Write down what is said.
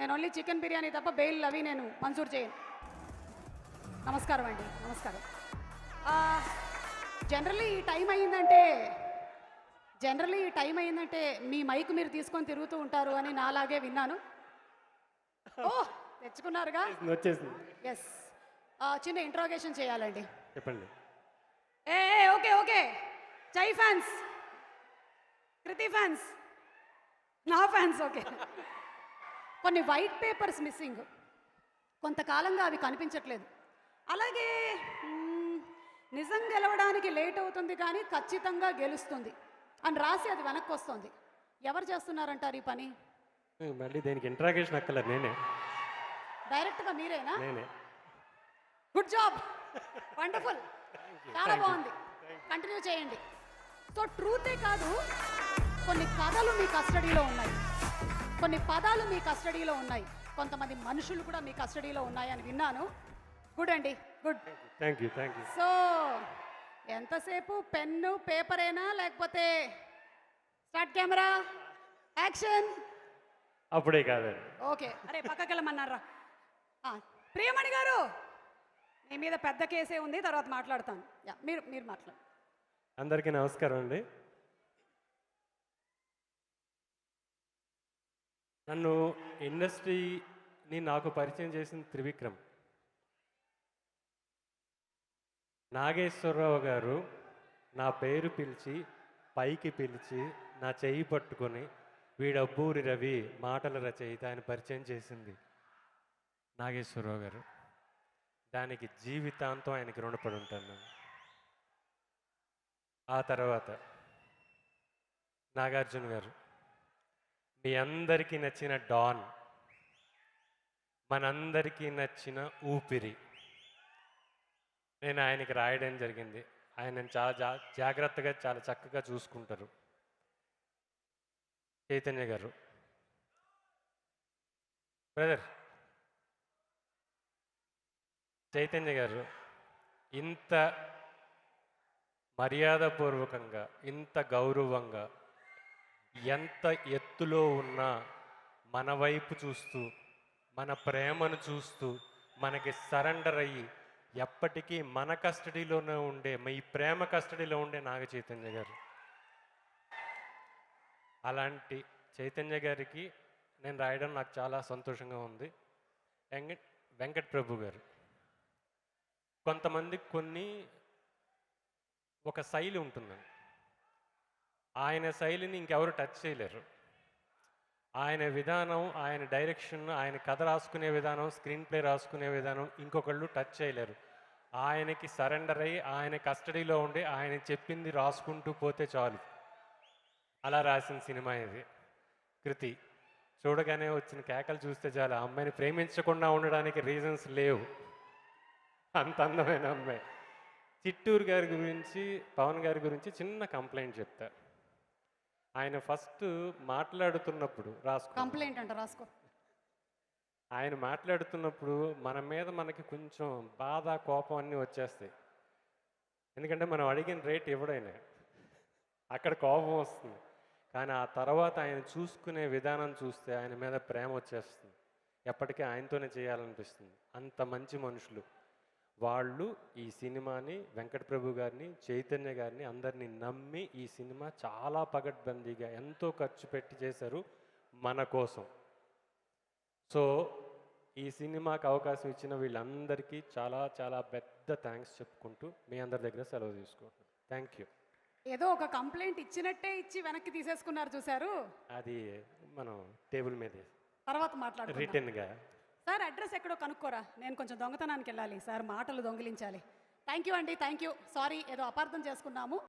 నేను only chicken biryani తప్ప bail అవి నేను మంజూరు చేయను. నమస్కారం అండి, నమస్కారం. జనరల్లీ ఈ టైం అయిందంటే మీ మైక్ మీరు తీసుకొని తిరుగుతూ ఉంటారు అని నాలాగే విన్నాను. ఓ తెచ్చుకున్నారుగా, వచ్చేసింది. ఎస్. చిన్న ఇంట్రోగేషన్ చేయాలండి. చెప్పండి. ఏ ఓకే ఓకే. జై ఫ్యాన్స్, కృతి ఫ్యాన్స్, నా ఫ్యాన్స్. ఓకే. కొన్ని వైట్ పేపర్స్ మిస్సింగ్, కొంతకాలంగా అవి కనిపించట్లేదు. అలాగే నిజం గెలవడానికి లేట్ అవుతుంది కానీ ఖచ్చితంగా గెలుస్తుంది అని రాసి అది వెనక్కి వస్తుంది. ఎవరు చేస్తున్నారంటారు ఈ పని? మళ్ళీ దీనికి ఇంట్రాగేషన్ అక్కర్లేదు, నేనే. డైరెక్ట్గా మీరేనా? నేనే. గుడ్ జాబ్, వండర్ఫుల్, చాలా బాగుంది, కంటిన్యూ చేయండి. సో ట్రూతే కాదు, కొన్ని కథలు మీ కస్టడీలో ఉన్నాయి, కొన్ని పదాలు మీ కస్టడీలో ఉన్నాయి, కొంతమంది మనుషులు కూడా మీ కస్టడీలో ఉన్నాయి అని విన్నాను. గుడ్ అండి, good. Thank you, thank you. So ఎంతసేపు పెన్ను పేపరేనా లేకపోతే స్టార్ట్ కెమెరా యాక్షన్? అప్పుడే కాదండి. ఓకే. అరే పక్కకి వెళ్ళమన్నారా? ప్రియమణి గారు, మీ మీద పెద్ద కేసే ఉంది, తర్వాత మాట్లాడతాను. మీరు మీరు మాట్లాడు. అందరికీ నమస్కారం అండి. నన్ను ఇండస్ట్రీని నాకు పరిచయం చేసిన త్రివిక్రమ్. నాగేశ్వరరావు గారు నా పేరు పిలిచి పైకి పిలిచి నా చెయ్యి పట్టుకొని వీడబ్బూరి రవి మాటల రచయిత అని పరిచయం చేసింది నాగేశ్వరరావు గారు. దానికి జీవితాంతం ఆయనకి రుణపడి ఉంటాను నేను. ఆ తర్వాత నాగార్జున గారు, మీ అందరికీ నచ్చిన డాన్, మనందరికీ నచ్చిన ఊపిరి. నేను ఆయనకి రాయడం జరిగింది. ఆయన చాలా జాగ్రత్తగా చాలా చక్కగా చూసుకుంటారు. చైతన్య గారు, బ్రదర్ చైతన్య గారు ఇంత మర్యాదపూర్వకంగా, ఇంత గౌరవంగా, ఎంత ఎత్తులో ఉన్నా మన వైపు చూస్తూ, మన ప్రేమను చూస్తూ, మనకి సరెండర్ అయ్యి ఎప్పటికీ మన కస్టడీలోనే ఉండే, మీ ప్రేమ కస్టడీలో ఉండే నాగ చైతన్య గారు. అలాంటి చైతన్య గారికి నేను రాయడం నాకు చాలా సంతోషంగా ఉంది. వెంకట్ ప్రభు గారు, కొంతమందికి ఒక శైలి ఉంటుందండి. ఆయన శైలిని ఇంకెవరు టచ్ చేయలేరు. ఆయన విధానం, ఆయన డైరెక్షన్, ఆయన కథ రాసుకునే విధానం, స్క్రీన్ ప్లే రాసుకునే విధానం ఇంకొకళ్ళు టచ్ చేయలేరు. ఆయనకి సరెండర్ అయ్యి, ఆయన కస్టడీలో ఉండి, ఆయన చెప్పింది రాసుకుంటూ పోతే చాలు. అలా రాసిన సినిమా ఇది కృతి. చూడగానే వచ్చిన కేకలు చూస్తే చాలు, ఆ అమ్మాయిని ప్రేమించకుండా ఉండడానికి రీజన్స్ లేవు. అంత అందమైన అమ్మాయి. చిట్టూరు గారి గురించి, పవన్ గారి గురించి చిన్న కంప్లైంట్ చెప్తా. ఆయన ఫస్ట్ మాట్లాడుతున్నప్పుడు కంప్లైంట్ అంట, రాసుకో. ఆయన మాట్లాడుతున్నప్పుడు మన మీద మనకి కొంచెం బాధ, కోపం అన్నీ వచ్చేస్తాయి. ఎందుకంటే మనం అడిగిన రేట్ ఇవ్వడైనా అక్కడ కోపం వస్తుంది. కానీ ఆ తర్వాత ఆయన చూసుకునే విధానం చూస్తే ఆయన మీద ప్రేమ వచ్చేస్తుంది. ఎప్పటికీ ఆయనతోనే చేయాలనిపిస్తుంది. అంత మంచి మనుషులు వాళ్ళు. ఈ సినిమాని, వెంకట ప్రభు గారిని, చైతన్య గారిని అందరినీ నమ్మి ఈ సినిమా చాలా పగడ్బందీగా ఎంతో ఖర్చు పెట్టి చేశారు మన కోసం. సో ఈ సినిమాకి అవకాశం ఇచ్చిన వీళ్ళందరికీ చాలా చాలా పెద్ద థ్యాంక్స్ చెప్పుకుంటూ మీ అందరి దగ్గర సెలవు తీసుకుంటున్నాను. Thank you. ఏదో ఒక కంప్లైంట్ ఇచ్చినట్టే ఇచ్చి వెనక్కి తీసేసుకున్నారు చూసారు. అది మనం టేబుల్ మీద తర్వాత మాట్లాడుకుందాం. రిటర్న్గా. సార్ అడ్రస్ ఎక్కడో కనుక్కోరా, నేను కొంచెం దొంగతనానికి వెళ్ళాలి సార్, మాటలు దొంగిలించాలి. థ్యాంక్ యూ అండి, థ్యాంక్ యూ. సారీ, ఏదో అపార్థం చేసుకున్నాము.